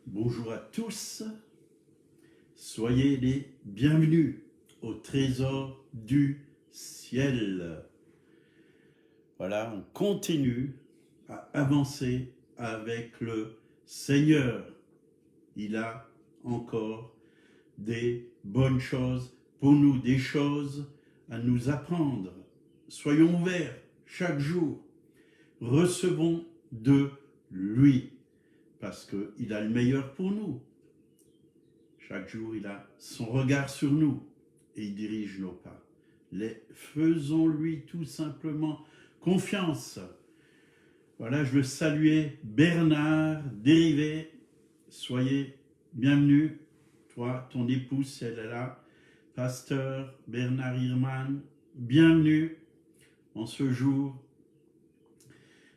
Bonjour à tous, soyez les bienvenus au trésor du ciel. Voilà, on continue à avancer avec le Seigneur. Il a encore des bonnes choses pour nous, des choses à nous apprendre. Soyons ouverts chaque jour, recevons de lui, parce qu'il a le meilleur pour nous. Chaque jour, il a son regard sur nous et il dirige nos pas. Faisons-lui tout simplement confiance. Voilà, je veux saluer Bernard Dérivé. Soyez bienvenus. Toi, ton épouse, si elle est là. Pasteur Bernard Hirman, bienvenue en ce jour.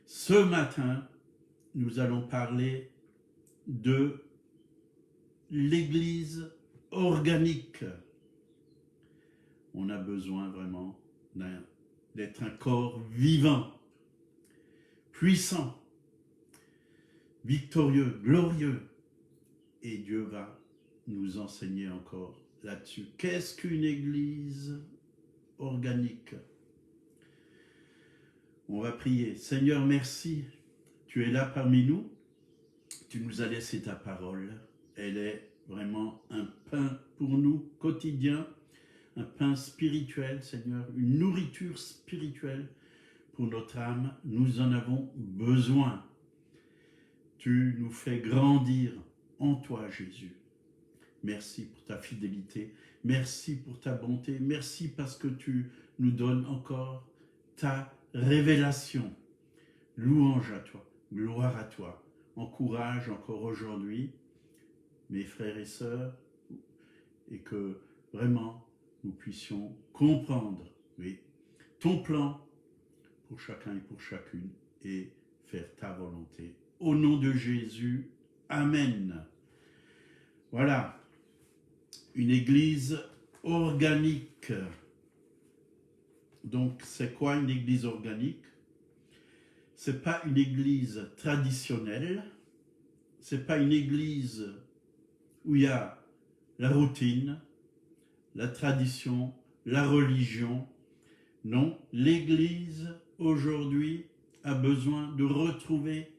Ce matin, nous allons parler de l'Église organique. On a besoin vraiment d'être un corps vivant, puissant, victorieux, glorieux. Et Dieu va nous enseigner encore là-dessus. Qu'est-ce qu'une Église organique? On va prier. Seigneur, merci. Tu es là parmi nous. Tu nous as laissé ta parole. Elle est vraiment un pain pour nous quotidien, un pain spirituel, Seigneur, une nourriture spirituelle pour notre âme. Nous en avons besoin. Tu nous fais grandir en toi, Jésus. Merci pour ta fidélité. Merci pour ta bonté. Merci parce que tu nous donnes encore ta révélation. Louange à toi, gloire à toi. Encourage encore aujourd'hui mes frères et sœurs, et que vraiment nous puissions comprendre, oui, ton plan pour chacun et pour chacune, et faire ta volonté. Au nom de Jésus, Amen. Voilà, une église organique. Donc, c'est quoi une église organique? C'est pas une église traditionnelle, c'est pas une église où il y a la routine, la tradition, la religion. Non, l'Église aujourd'hui a besoin de retrouver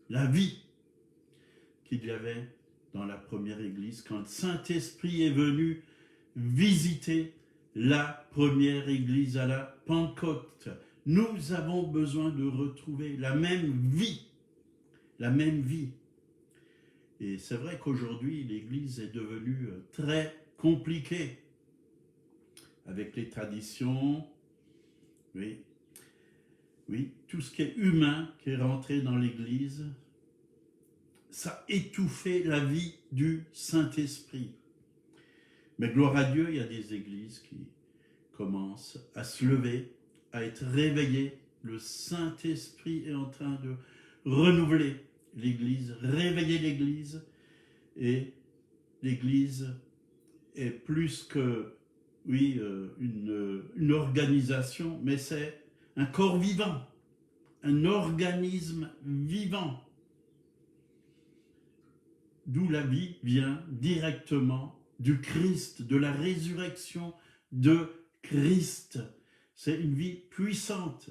la vie qu'il y avait dans la première Église quand le Saint-Esprit est venu visiter la première Église à la Pentecôte. Nous avons besoin de retrouver la même vie, la même vie. Et c'est vrai qu'aujourd'hui, l'Église est devenue très compliquée avec les traditions, oui, tout ce qui est humain qui est rentré dans l'Église, ça a étouffé la vie du Saint-Esprit. Mais gloire à Dieu, il y a des églises qui commencent à se lever, à être réveillées. Le Saint-Esprit est en train de renouveler l'Église, réveiller l'Église, et l'Église est plus que, une organisation, mais c'est un corps vivant, un organisme vivant, d'où la vie vient directement du Christ, de la résurrection de Christ. C'est une vie puissante,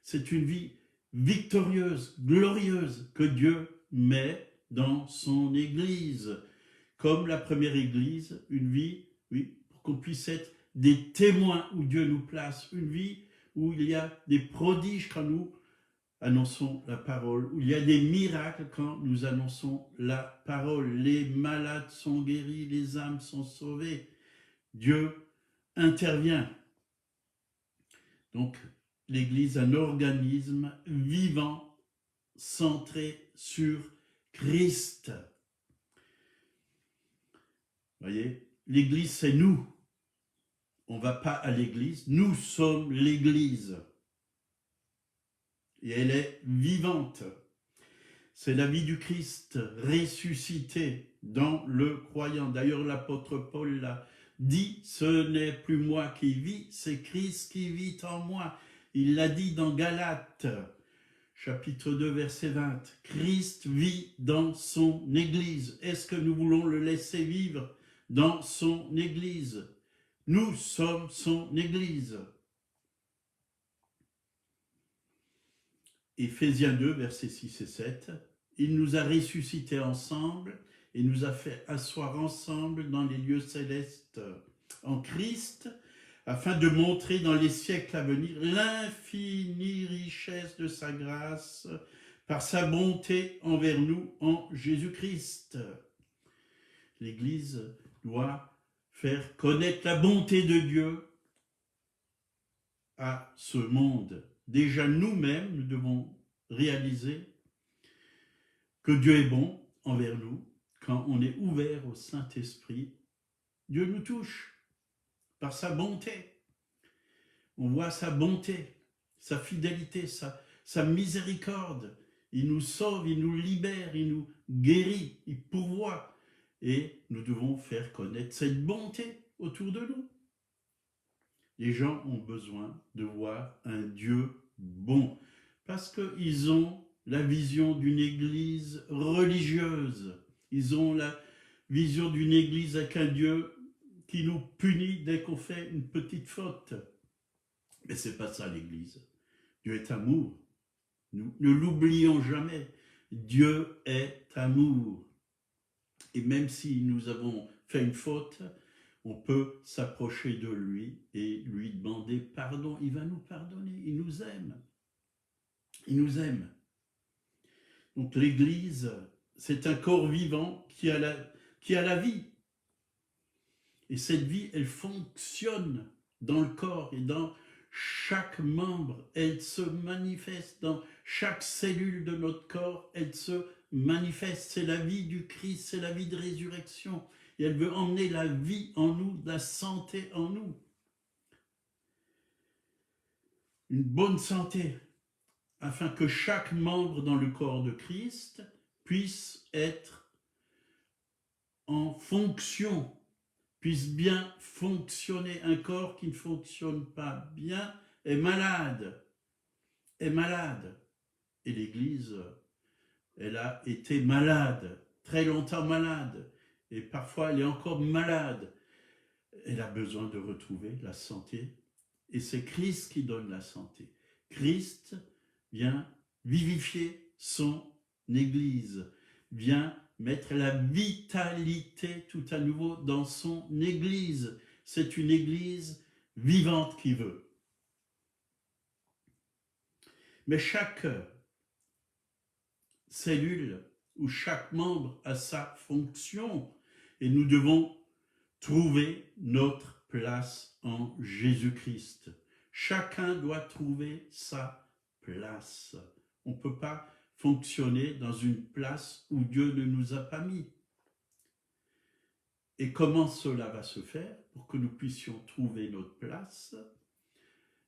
c'est une vie victorieuse, glorieuse, que Dieu met dans son Église. Comme la première Église, une vie, pour qu'on puisse être des témoins où Dieu nous place, une vie où il y a des prodiges quand nous annonçons la parole, où il y a des miracles quand nous annonçons la parole. Les malades sont guéris, les âmes sont sauvées. Dieu intervient. Donc, l'Église est un organisme vivant, centré sur Christ. Vous voyez, l'Église, c'est nous. On ne va pas à l'Église, nous sommes l'Église. Et elle est vivante. C'est la vie du Christ ressuscité dans le croyant. D'ailleurs, l'apôtre Paul l'a dit, ce n'est plus moi qui vis, c'est Christ qui vit en moi. Il l'a dit dans Galates. chapitre 2, verset 20. Christ vit dans son Église. Est-ce que nous voulons le laisser vivre dans son Église? Nous sommes son Église. Éphésiens 2, versets 6 et 7. Il nous a ressuscités ensemble et nous a fait asseoir ensemble dans les lieux célestes en Christ, afin de montrer dans les siècles à venir l'infinie richesse de sa grâce par sa bonté envers nous en Jésus-Christ. L'Église doit faire connaître la bonté de Dieu à ce monde. Déjà nous-mêmes, nous devons réaliser que Dieu est bon envers nous. Quand on est ouvert au Saint-Esprit, Dieu nous touche par sa bonté. On voit sa bonté, sa fidélité, sa miséricorde. Il nous sauve, il nous libère, il nous guérit, il pourvoit. Et nous devons faire connaître cette bonté autour de nous. Les gens ont besoin de voir un Dieu bon, parce qu'ils ont la vision d'une église religieuse. Ils ont la vision d'une église avec un Dieu qui nous punit dès qu'on fait une petite faute. Mais ce n'est pas ça l'église. Dieu est amour. Nous ne l'oublions jamais. Dieu est amour. Et même si nous avons fait une faute, on peut s'approcher de lui et lui demander pardon. Il va nous pardonner. Il nous aime. Il nous aime. Donc l'Église, c'est un corps vivant qui a la vie. Et cette vie, elle fonctionne dans le corps et dans chaque membre. Elle se manifeste dans chaque cellule de notre corps. Elle se manifeste. C'est la vie du Christ, c'est la vie de résurrection. Et elle veut emmener la vie en nous, la santé en nous. Une bonne santé, afin que chaque membre dans le corps de Christ puisse être en fonction, puisse bien fonctionner. Un corps qui ne fonctionne pas bien est malade. Et l'Église, elle a été malade, très longtemps malade, et parfois elle est encore malade. Elle a besoin de retrouver la santé, et c'est Christ qui donne la santé. Christ vient vivifier son Église, vient mettre la vitalité tout à nouveau dans son Église. C'est une Église vivante qui veut. Mais chaque cellule ou chaque membre a sa fonction et nous devons trouver notre place en Jésus-Christ. Chacun doit trouver sa place. On ne peut pas fonctionner dans une place où Dieu ne nous a pas mis. Et comment cela va se faire pour que nous puissions trouver notre place?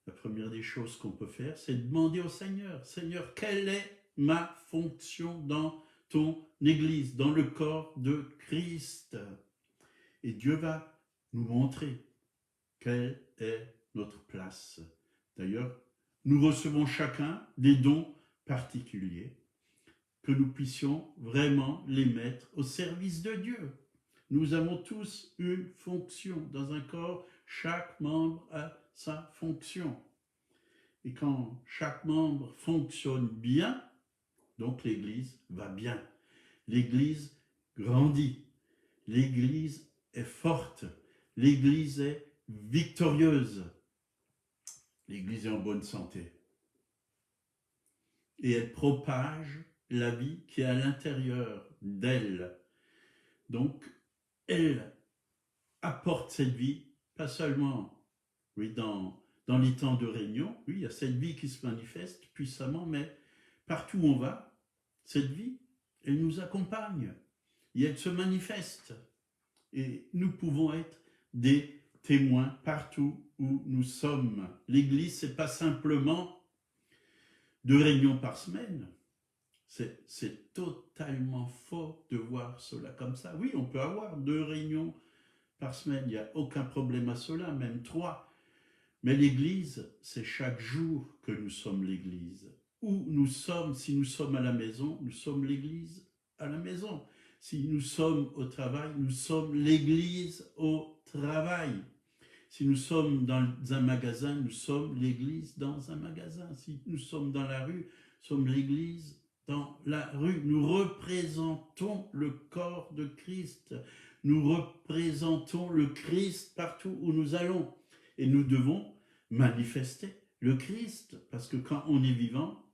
La première des choses qu'on peut faire, c'est demander au Seigneur, Seigneur, quelle est ma fonction dans ton Église, dans le corps de Christ? Et Dieu va nous montrer quelle est notre place. D'ailleurs, nous recevons chacun des dons particuliers, que nous puissions vraiment les mettre au service de Dieu. Nous avons tous une fonction dans un corps, chaque membre a sa fonction. Et quand chaque membre fonctionne bien, donc l'Église va bien. L'Église grandit. L'Église est forte. L'Église est victorieuse. L'Église est en bonne santé. Et elle propage la vie qui est à l'intérieur d'elle. Donc, elle apporte cette vie, pas seulement dans les temps de réunion, oui, il y a cette vie qui se manifeste puissamment, mais partout où on va, cette vie, elle nous accompagne et elle se manifeste. Et nous pouvons être des témoins partout où nous sommes. L'Église, ce n'est pas simplement 2 réunions par semaine. C'est totalement faux de voir cela comme ça. Oui, on peut avoir 2 réunions par semaine, il n'y a aucun problème à cela, même 3. Mais l'Église, c'est chaque jour que nous sommes l'Église. où nous sommes. Si nous sommes à la maison, nous sommes l'Église à la maison. Si nous sommes au travail, nous sommes l'Église au travail. Si nous sommes dans un magasin, nous sommes l'Église dans un magasin. Si nous sommes dans la rue, nous sommes l'Église dans la rue. Nous représentons le corps de Christ. Nous représentons le Christ partout où nous allons. Et nous devons manifester le Christ. Parce que quand on est vivant,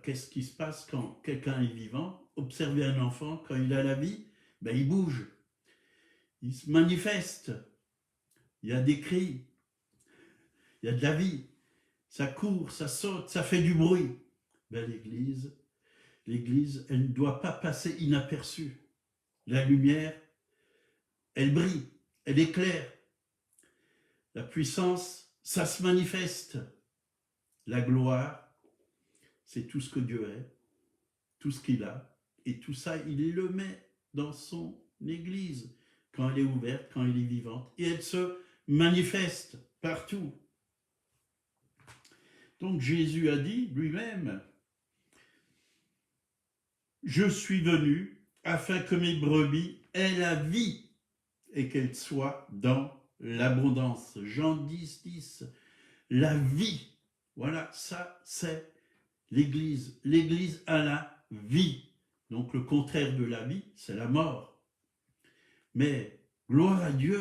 qu'est-ce qui se passe quand quelqu'un est vivant? Observez un enfant, quand il a la vie, il bouge. Il se manifeste. Il y a des cris, il y a de la vie, ça court, ça saute, ça fait du bruit. L'Église, elle ne doit pas passer inaperçue. La lumière, elle brille, elle éclaire. La puissance, ça se manifeste. La gloire, c'est tout ce que Dieu est, tout ce qu'il a, et tout ça, il le met dans son Église, quand elle est ouverte, quand elle est vivante, et elle se manifeste partout. Donc Jésus a dit lui-même, « Je suis venu afin que mes brebis aient la vie et qu'elles soient dans l'abondance. » Jean 10, 10, la vie. Voilà, ça c'est l'Église. L'Église a la vie. Donc le contraire de la vie, c'est la mort. Mais gloire à Dieu,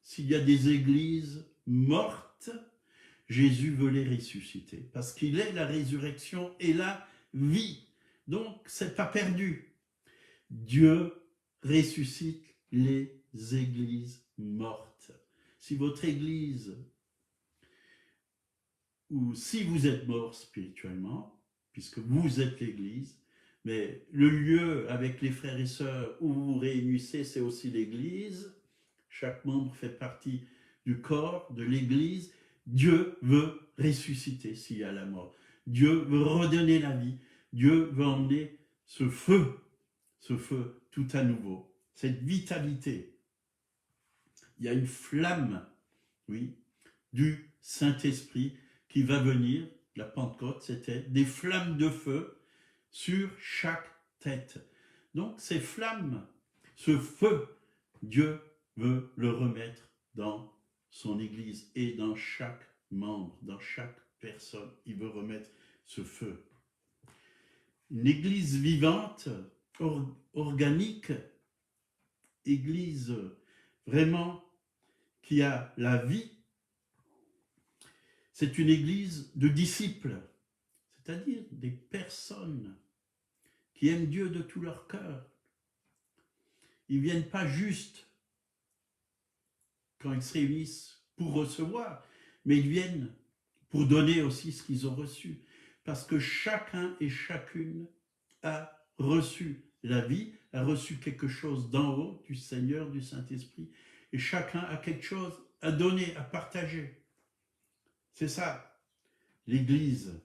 s'il y a des églises mortes, Jésus veut les ressusciter parce qu'il est la résurrection et la vie. Donc, c'est pas perdu. Dieu ressuscite les églises mortes. Si votre église, ou si vous êtes mort spirituellement, puisque vous êtes l'église, mais le lieu avec les frères et sœurs où vous vous réunissez, c'est aussi l'église. Chaque membre fait partie du corps, de l'église. Dieu veut ressusciter s'il y a la mort. Dieu veut redonner la vie. Dieu veut emmener ce feu tout à nouveau, cette vitalité. Il y a une flamme, oui, du Saint-Esprit qui va venir. La Pentecôte, c'était des flammes de feu sur chaque tête. Donc ces flammes, ce feu, Dieu veut le remettre dans son Église et dans chaque membre, dans chaque personne. Il veut remettre ce feu. Une Église vivante, organique, Église vraiment qui a la vie, c'est une Église de disciples, c'est-à-dire des personnes qui aiment Dieu de tout leur cœur. Ils ne viennent pas juste quand ils se réunissent pour recevoir, mais ils viennent pour donner aussi ce qu'ils ont reçu. Parce que chacun et chacune a reçu la vie, a reçu quelque chose d'en haut, du Seigneur, du Saint-Esprit, et chacun a quelque chose à donner, à partager. C'est ça, l'Église.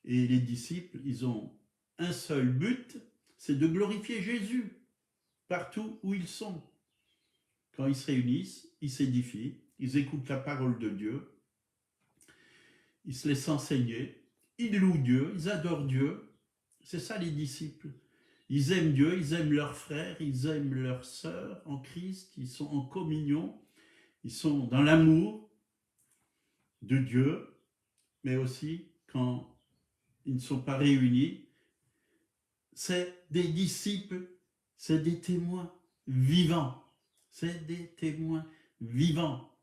Et les disciples, ils ont un seul but, c'est de glorifier Jésus partout où ils sont. Quand ils se réunissent, ils s'édifient, ils écoutent la parole de Dieu, ils se laissent enseigner, ils louent Dieu, ils adorent Dieu. C'est ça les disciples. Ils aiment Dieu, ils aiment leurs frères, ils aiment leurs sœurs en Christ, ils sont en communion, ils sont dans l'amour de Dieu, mais aussi quand ils ne sont pas réunis. C'est des disciples, c'est des témoins vivants. C'est des témoins vivants.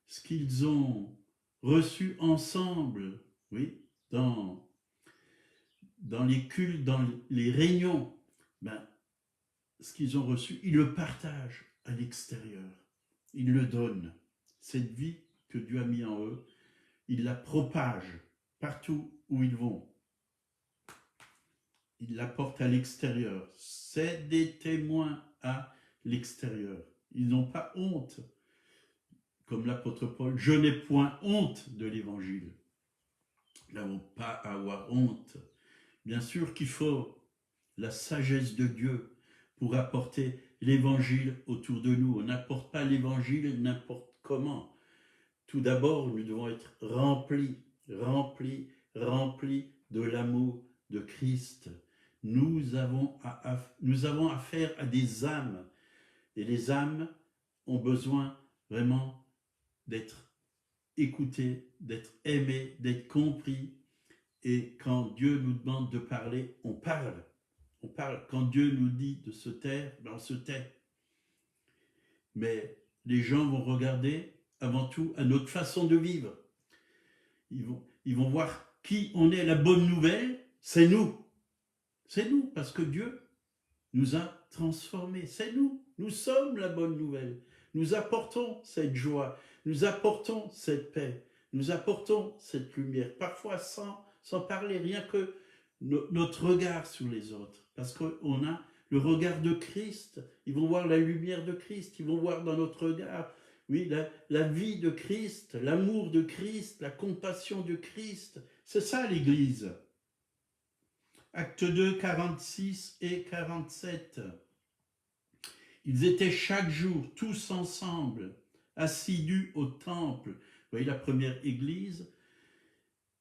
Ce qu'ils ont reçu ensemble, oui, dans les cultes, dans les réunions, ce qu'ils ont reçu, ils le partagent à l'extérieur. Ils le donnent. Cette vie que Dieu a mis en eux, ils la propagent partout où ils vont. Ils la portent à l'extérieur. C'est des témoins à l'extérieur. Ils n'ont pas honte. Comme l'apôtre Paul, je n'ai point honte de l'évangile. Nous n'avons pas à avoir honte. Bien sûr qu'il faut la sagesse de Dieu pour apporter l'évangile autour de nous. On n'apporte pas l'évangile n'importe comment. Tout d'abord, nous devons être remplis remplis de l'amour de Christ. Nous avons affaire à des âmes, et les âmes ont besoin vraiment d'être écoutées, d'être aimées, d'être compris. Et quand Dieu nous demande de parler, on parle. On parle. Quand Dieu nous dit de se taire, on se tait. Mais les gens vont regarder avant tout à notre façon de vivre. Ils vont voir qui on est. La bonne nouvelle, c'est nous. C'est nous, parce que Dieu nous a transformés. C'est nous. Nous sommes la bonne nouvelle. Nous apportons cette joie. Nous apportons cette paix. Nous apportons cette lumière. Parfois sans parler, rien que notre regard sur les autres. Parce qu'on a le regard de Christ. Ils vont voir la lumière de Christ. Ils vont voir dans notre regard, oui, la vie de Christ, l'amour de Christ, la compassion de Christ. C'est ça l'Église. Acte 2, 46 et 47. Ils étaient chaque jour tous ensemble, assidus au temple. Vous voyez la première église.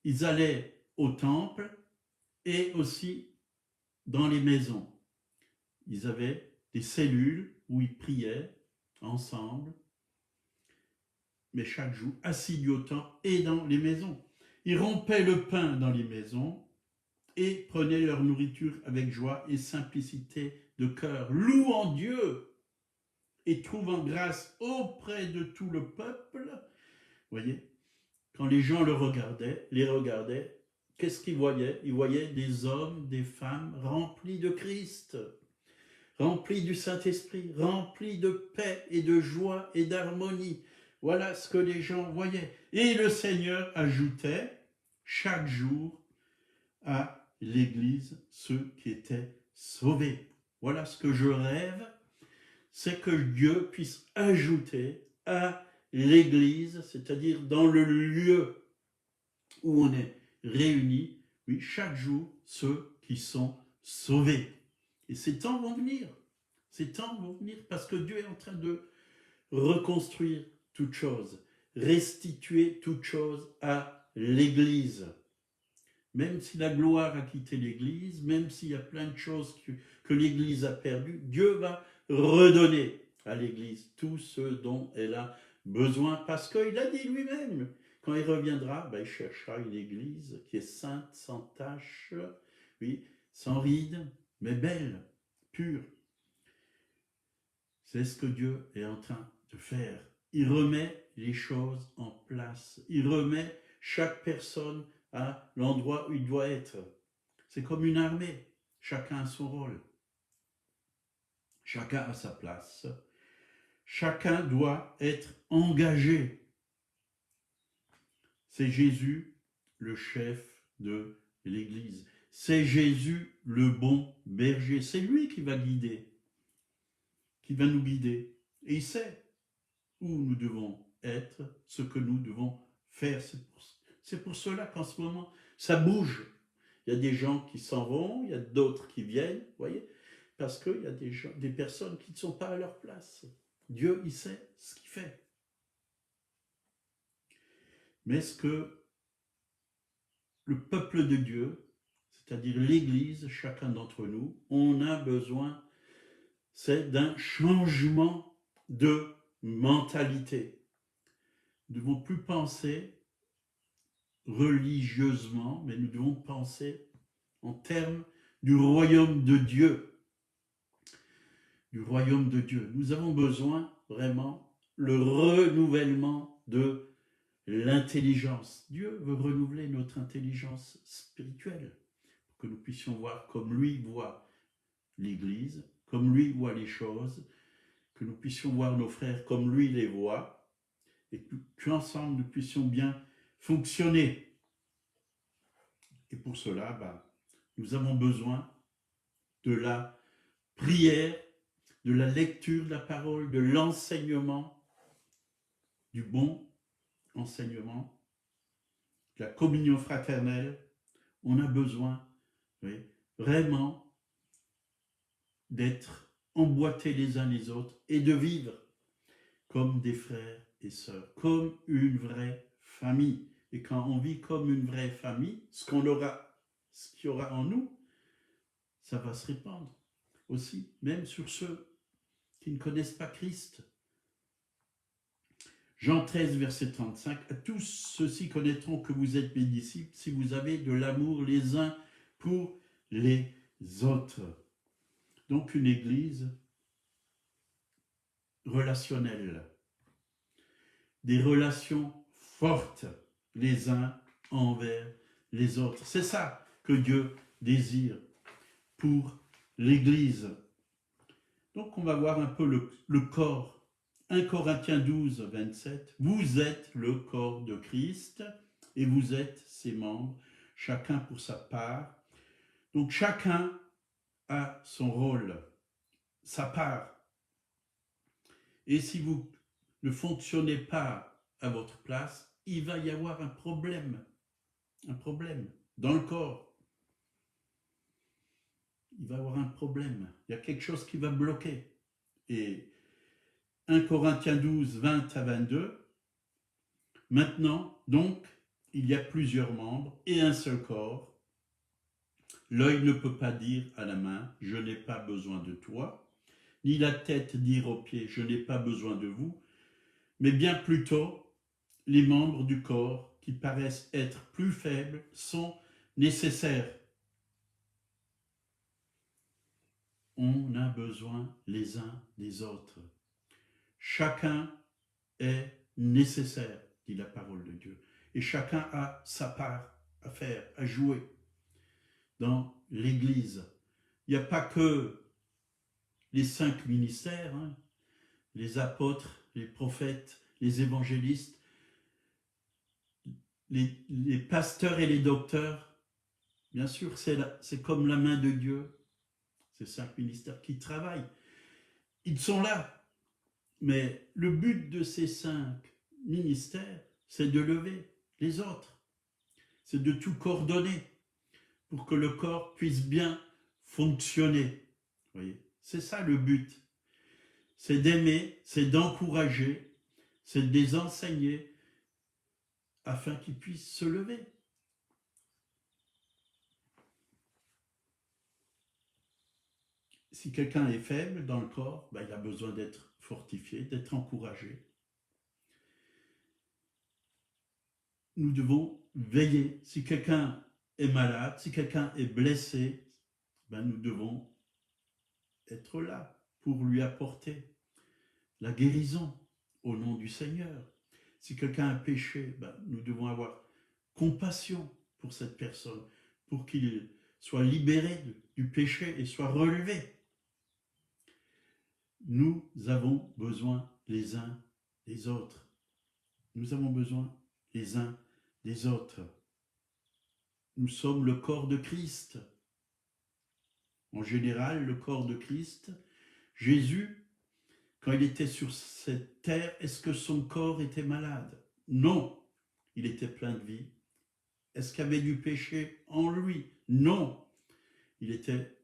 Ils allaient au temple et aussi dans les maisons. Ils avaient des cellules où ils priaient ensemble, mais chaque jour, assidus au temple et dans les maisons. Ils rompaient le pain dans les maisons et prenaient leur nourriture avec joie et simplicité de cœur, louant Dieu et trouvant grâce auprès de tout le peuple. Vous voyez, quand les gens les regardaient, qu'est-ce qu'ils voyaient? Ils voyaient des hommes, des femmes remplis de Christ, remplis du Saint-Esprit, remplis de paix et de joie et d'harmonie. Voilà ce que les gens voyaient. Et le Seigneur ajoutait chaque jour à l'Église ceux qui étaient sauvés. Voilà ce que je rêve, c'est que Dieu puisse ajouter à l'Église, c'est-à-dire dans le lieu où on est réunis, oui, chaque jour, ceux qui sont sauvés. Et ces temps vont venir. Ces temps vont venir parce que Dieu est en train de reconstruire toute chose, restituer toute chose à l'Église. Même si la gloire a quitté l'Église, même s'il y a plein de choses que l'Église a perdues, Dieu va redonner à l'Église tout ce dont elle a besoin, parce qu'il a dit lui-même, quand il reviendra, il cherchera une Église qui est sainte, sans tache, oui, sans rides, mais belle, pure. C'est ce que Dieu est en train de faire. Il remet les choses en place. Il remet chaque personne à l'endroit où il doit être. C'est comme une armée. Chacun a son rôle. Chacun a sa place. Chacun doit être engagé. C'est Jésus, le chef de l'Église. C'est Jésus, le bon berger. C'est lui qui va guider, qui va nous guider. Et il sait où nous devons être, ce que nous devons faire. C'est pour cela qu'en ce moment, ça bouge. Il y a des gens qui s'en vont, il y a d'autres qui viennent, vous voyez, parce qu'il y a des personnes qui ne sont pas à leur place. Dieu, il sait ce qu'il fait. Mais ce que le peuple de Dieu, c'est-à-dire l'Église, chacun d'entre nous, on a besoin, c'est d'un changement de mentalité. Nous ne devons plus penser religieusement, mais nous devons penser en termes du royaume de Dieu. Du royaume de Dieu. Nous avons besoin vraiment le renouvellement de l'intelligence. Dieu veut renouveler notre intelligence spirituelle pour que nous puissions voir comme lui voit l'Église, comme lui voit les choses, que nous puissions voir nos frères comme lui les voit et qu'ensemble nous puissions bien fonctionner. Et pour cela, nous avons besoin de la prière, de la lecture de la parole, de l'enseignement, du bon enseignement, de la communion fraternelle. On a besoin, oui, vraiment d'être emboîtés les uns les autres et de vivre comme des frères et sœurs, comme une vraie famille. Et quand on vit comme une vraie famille, ce qu'il y aura en nous, ça va se répandre aussi, même sur ceux qui ne connaissent pas Christ. Jean 13, verset 35, « Tous ceux-ci connaîtront que vous êtes mes disciples si vous avez de l'amour les uns pour les autres. » Donc une église relationnelle, des relations fortes les uns envers les autres. C'est ça que Dieu désire pour l'église. Donc on va voir un peu le corps. 1 Corinthiens 12, 27, « Vous êtes le corps de Christ et vous êtes ses membres, chacun pour sa part. » Donc chacun a son rôle, sa part. Et si vous ne fonctionnez pas à votre place, il va y avoir un problème dans le corps. Il va y avoir un problème, il y a quelque chose qui va bloquer. Et 1 Corinthiens 12, 20 à 22, « Maintenant, donc, il y a plusieurs membres et un seul corps. L'œil ne peut pas dire à la main, « Je n'ai pas besoin de toi », ni la tête dire aux pieds, « Je n'ai pas besoin de vous », mais bien plutôt, les membres du corps qui paraissent être plus faibles sont nécessaires. On a besoin les uns des autres. Chacun est nécessaire, dit la parole de Dieu. Et chacun a sa part à faire, à jouer dans l'Église. Il n'y a pas que les 5 ministères, hein, les apôtres, les prophètes, les évangélistes, les pasteurs et les docteurs. Bien sûr, c'est comme la main de Dieu, ces 5 ministères qui travaillent. Ils sont là. Mais le but de ces 5 ministères, c'est de lever les autres. C'est de tout coordonner pour que le corps puisse bien fonctionner. Vous voyez, c'est ça le but. C'est d'aimer, c'est d'encourager, c'est de les enseigner afin qu'ils puissent se lever. Si quelqu'un est faible dans le corps, il a besoin d'être fortifié, d'être encouragé. Nous devons veiller. Si quelqu'un est malade, si quelqu'un est blessé, nous devons être là pour lui apporter la guérison au nom du Seigneur. Si quelqu'un a péché, nous devons avoir compassion pour cette personne, pour qu'il soit libéré du péché et soit relevé. Nous avons besoin les uns des autres. Nous avons besoin les uns des autres. Nous sommes le corps de Christ. En général, le corps de Christ, Jésus, quand il était sur cette terre, est-ce que son corps était malade? Non, il était plein de vie. Est-ce qu'il y avait du péché en lui? Non, il était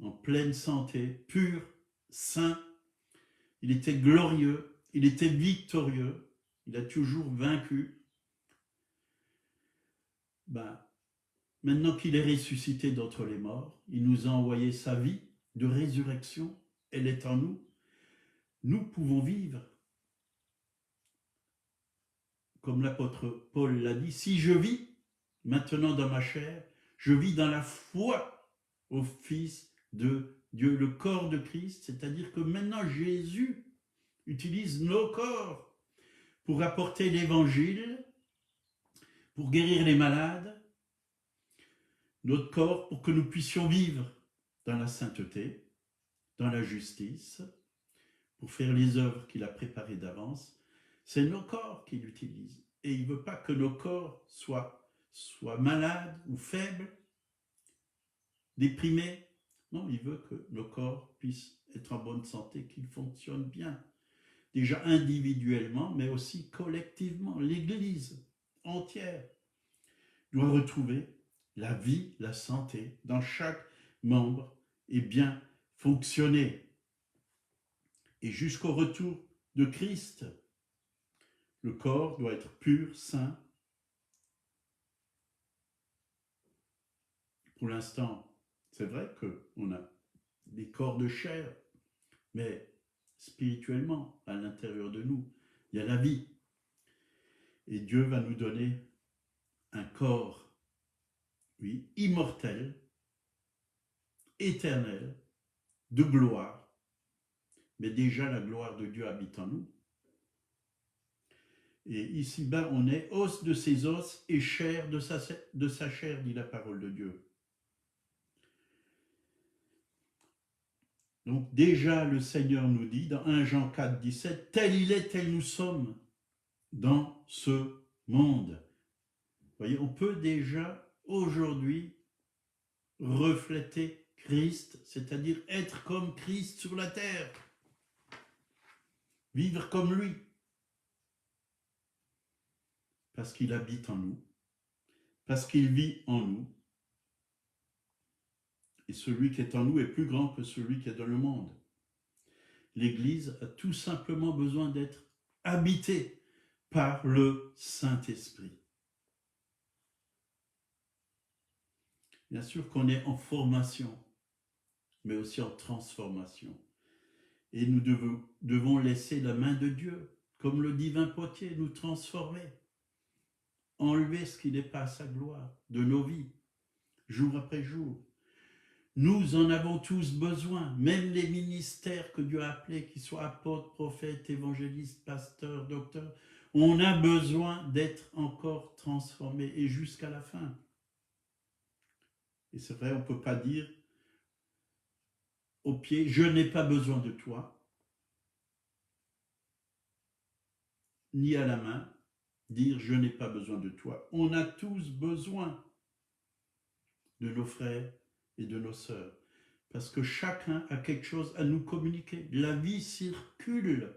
en pleine santé, pur, saint. Il était glorieux, il était victorieux, il a toujours vaincu. Maintenant qu'il est ressuscité d'entre les morts, il nous a envoyé sa vie de résurrection, elle est en nous. Nous pouvons vivre, comme l'apôtre Paul l'a dit, si je vis maintenant dans ma chair, je vis dans la foi au Fils de Dieu, le corps de Christ, c'est-à-dire que maintenant Jésus utilise nos corps pour apporter l'évangile, pour guérir les malades, notre corps pour que nous puissions vivre dans la sainteté, dans la justice, pour faire les œuvres qu'il a préparées d'avance. C'est nos corps qu'il utilise. Et il ne veut pas que nos corps soient malades ou faibles, déprimés. Non, il veut que nos corps puissent être en bonne santé, qu'ils fonctionnent bien. Déjà individuellement, mais aussi collectivement. L'Église entière doit retrouver la vie, la santé dans chaque membre et bien fonctionner. Et jusqu'au retour de Christ, le corps doit être pur, saint, pour l'instant, c'est vrai qu'on a des corps de chair, mais spirituellement, à l'intérieur de nous, il y a la vie. Et Dieu va nous donner un corps, oui, immortel, éternel, de gloire. Mais déjà, la gloire de Dieu habite en nous. Et ici-bas, on est os de ses os et chair de sa chair, dit la parole de Dieu. Donc déjà, le Seigneur nous dit, dans 1 Jean 4, 17, « Tel il est, tel nous sommes dans ce monde. » Vous voyez, on peut déjà, aujourd'hui, refléter Christ, c'est-à-dire être comme Christ sur la terre. Vivre comme lui. Parce qu'il habite en nous. Parce qu'il vit en nous. Et celui qui est en nous est plus grand que celui qui est dans le monde. L'Église a tout simplement besoin d'être habitée par le Saint-Esprit. Bien sûr qu'on est en formation, mais aussi en transformation. Et nous devons laisser la main de Dieu, comme le divin potier, nous transformer, enlever ce qui n'est pas à sa gloire de nos vies, jour après jour. Nous en avons tous besoin, même les ministères que Dieu a appelés, qu'ils soient apôtres, prophètes, évangélistes, pasteurs, docteurs, on a besoin d'être encore transformés et jusqu'à la fin. Et c'est vrai, on ne peut pas dire au pied, je n'ai pas besoin de toi, ni à la main, dire je n'ai pas besoin de toi. On a tous besoin de nos frères et de nos sœurs, parce que chacun a quelque chose à nous communiquer. La vie circule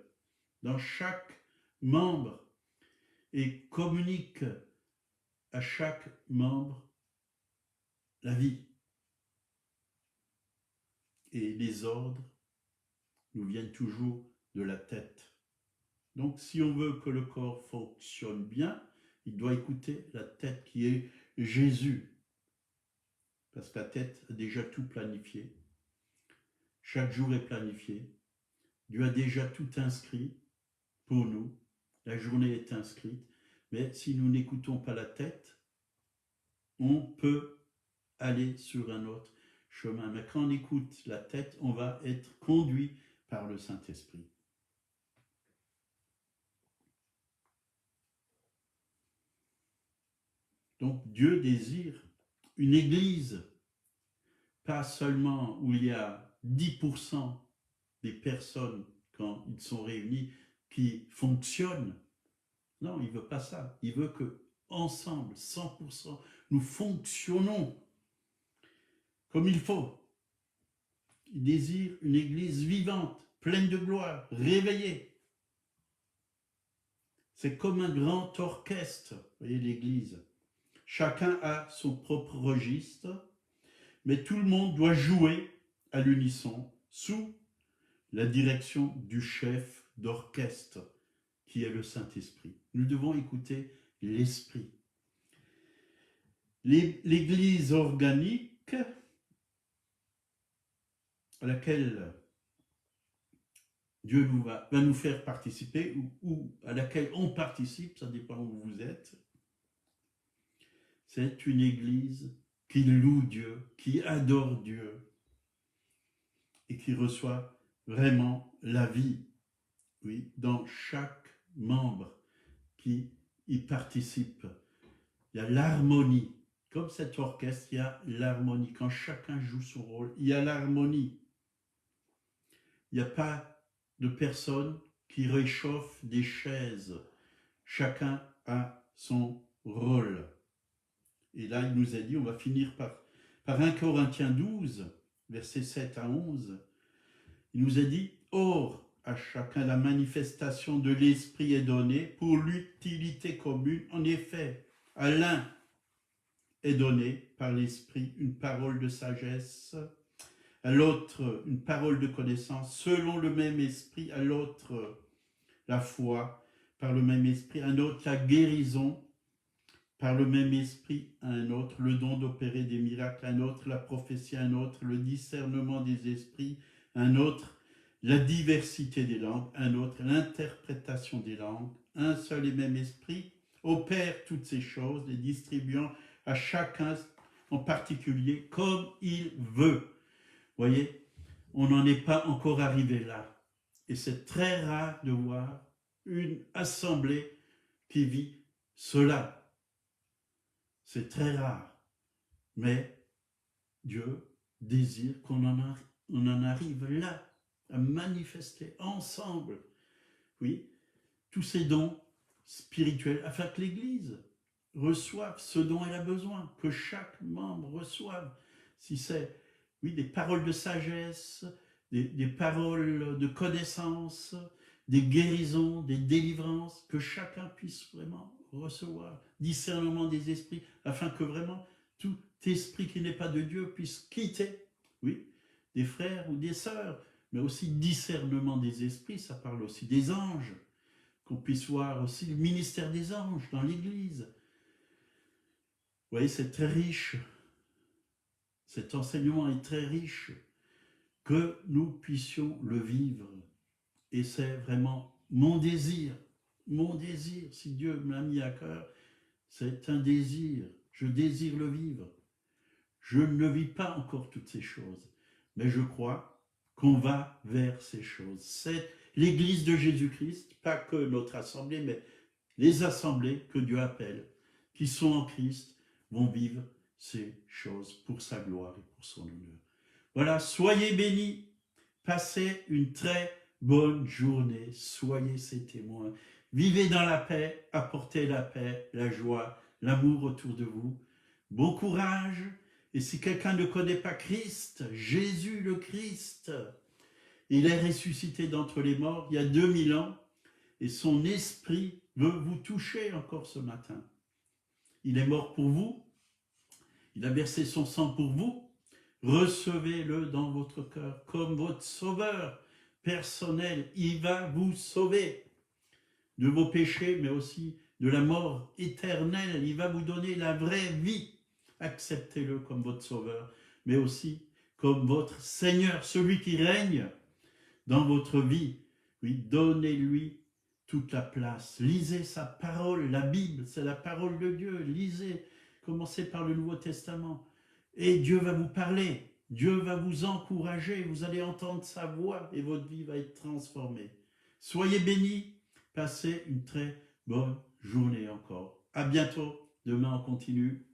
dans chaque membre et communique à chaque membre la vie. Et les ordres nous viennent toujours de la tête. Donc, si on veut que le corps fonctionne bien, il doit écouter la tête qui est Jésus. Parce que la tête a déjà tout planifié. Chaque jour est planifié. Dieu a déjà tout inscrit pour nous. La journée est inscrite. Mais si nous n'écoutons pas la tête, on peut aller sur un autre chemin. Mais quand on écoute la tête, on va être conduit par le Saint-Esprit. Donc Dieu désire une église, pas seulement où il y a 10% des personnes, quand ils sont réunis, qui fonctionnent. Non, il ne veut pas ça. Il veut que ensemble, 100%, nous fonctionnons comme il faut. Il désire une église vivante, pleine de gloire, réveillée. C'est comme un grand orchestre, vous voyez l'église. Chacun a son propre registre, mais tout le monde doit jouer à l'unisson sous la direction du chef d'orchestre, qui est le Saint-Esprit. Nous devons écouter l'Esprit. L'Église organique à laquelle Dieu va nous faire participer, ou à laquelle on participe, ça dépend où vous êtes, c'est une Église qui loue Dieu, qui adore Dieu et qui reçoit vraiment la vie, oui, dans chaque membre qui y participe. Il y a l'harmonie. Comme cet orchestre, il y a l'harmonie. Quand chacun joue son rôle, il y a l'harmonie. Il n'y a pas de personne qui réchauffe des chaises. Chacun a son rôle. Et là, il nous a dit, on va finir par 1 Corinthiens 12, versets 7 à 11. Il nous a dit, « Or, à chacun la manifestation de l'Esprit est donnée pour l'utilité commune. En effet, à l'un est donnée par l'Esprit une parole de sagesse, à l'autre une parole de connaissance, selon le même Esprit, à l'autre la foi, par le même Esprit, à un autre la guérison, par le même esprit à un autre, le don d'opérer des miracles à un autre, la prophétie à un autre, le discernement des esprits à un autre, la diversité des langues à un autre, l'interprétation des langues, un seul et même esprit opère toutes ces choses, les distribuant à chacun en particulier comme il veut. Vous voyez, on n'en est pas encore arrivé là. Et c'est très rare de voir une assemblée qui vit cela. C'est très rare. Mais Dieu désire qu'on en arrive là, à manifester ensemble, oui, tous ces dons spirituels, afin que l'Église reçoive ce dont elle a besoin, que chaque membre reçoive. Si c'est, oui, des paroles de sagesse, des paroles de connaissance, des guérisons, des délivrances, que chacun puisse vraiment recevoir, discernement des esprits, afin que vraiment tout esprit qui n'est pas de Dieu puisse quitter, oui, des frères ou des sœurs, mais aussi discernement des esprits, ça parle aussi des anges, qu'on puisse voir aussi le ministère des anges dans l'Église. Vous voyez, c'est très riche, cet enseignement est très riche, que nous puissions le vivre. Et c'est vraiment mon désir, si Dieu me l'a mis à cœur, c'est un désir, je désire le vivre. Je ne vis pas encore toutes ces choses, mais je crois qu'on va vers ces choses. C'est l'Église de Jésus-Christ, pas que notre assemblée, mais les assemblées que Dieu appelle, qui sont en Christ, vont vivre ces choses pour sa gloire et pour son honneur. Voilà, soyez bénis, passez une très bonne journée, soyez ses témoins, vivez dans la paix, apportez la paix, la joie, l'amour autour de vous. Bon courage, et si quelqu'un ne connaît pas Christ, Jésus le Christ, il est ressuscité d'entre les morts il y a 2000 ans, et son esprit veut vous toucher encore ce matin. Il est mort pour vous, il a versé son sang pour vous, recevez-le dans votre cœur comme votre sauveur personnel. Il va vous sauver de vos péchés, mais aussi de la mort éternelle. Il va vous donner la vraie vie. Acceptez-le comme votre sauveur, mais aussi comme votre Seigneur, celui qui règne dans votre vie. Oui, donnez-lui toute la place. Lisez sa parole, la Bible, c'est la parole de Dieu. Lisez, commencez par le Nouveau Testament. Et Dieu va vous parler, Dieu va vous encourager, vous allez entendre sa voix et votre vie va être transformée. Soyez bénis, passez une très bonne journée encore. À bientôt, demain on continue.